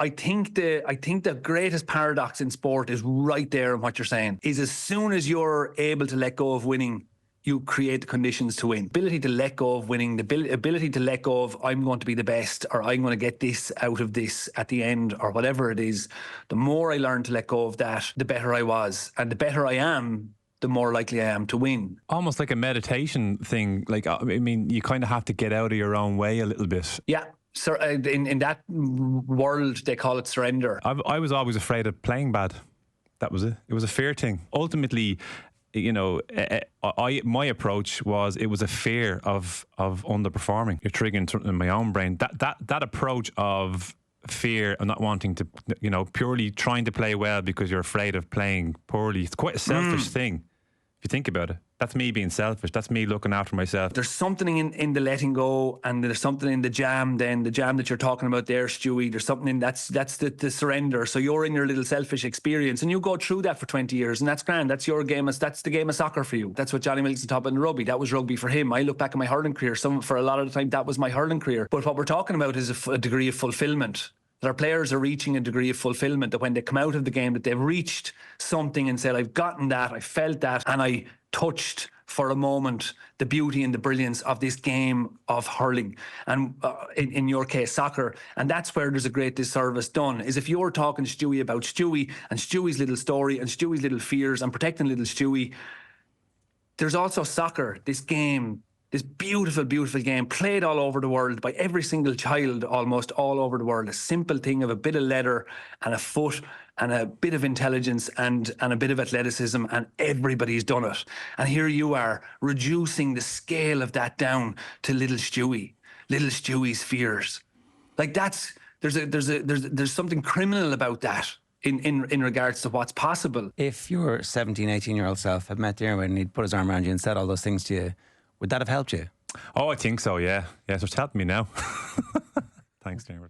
I think the greatest paradox in sport is right there in what you're saying. Is as soon as you're able to let go of winning, you create the conditions to win. Ability to let go of winning, the ability to let go of I'm going to be the best, or I'm going to get this out of this at the end, or whatever it is. The more I learned to let go of that, the better I was. And the better I am, the more likely I am to win. Almost like a meditation thing. Like, I mean, you kind of have to get out of your own way a little bit. Yeah. So in that world, they call it surrender. I was always afraid of playing bad. That was it. It was a fear thing. Ultimately, you know, my approach was it was a fear of underperforming. You're triggering something in my own brain. That approach of fear and not wanting to, you know, purely trying to play well because you're afraid of playing poorly. It's quite a selfish thing. If you think about it, that's me being selfish. That's me looking after myself. There's something in the letting go, and there's something in the jam. Then the jam that you're talking about there, Stewie. There's something in that's the surrender. So you're in your little selfish experience, and you go through that for 20 years, and that's grand. That's your game. That's the game of soccer for you. That's what Johnny Wilkinson taught in rugby. That was rugby for him. I look back at my hurling career. For a lot of the time, that was my hurling career. But what we're talking about is a degree of fulfillment. That our players are reaching a degree of fulfillment, that when they come out of the game, that they've reached something and said, I've gotten that, I felt that, and I touched for a moment the beauty and the brilliance of this game of hurling, and in your case, soccer. And that's where there's a great disservice done, is if you're talking to Stewie about Stewie and Stewie's little story and Stewie's little fears and protecting little Stewie, there's also soccer, this game, this beautiful, beautiful game played all over the world by every single child, almost all over the world. A simple thing of a bit of leather and a foot and a bit of intelligence and a bit of athleticism, and everybody's done it. And here you are reducing the scale of that down to little Stewie's fears. Like there's something criminal about that. In regards to what's possible. If your 17, 18-year-old self had met Diarmuid and he'd put his arm around you and said all those things to you, would that have helped you? Oh, I think so, yeah. Yeah, so it's helping me now. Thanks, Diarmuid.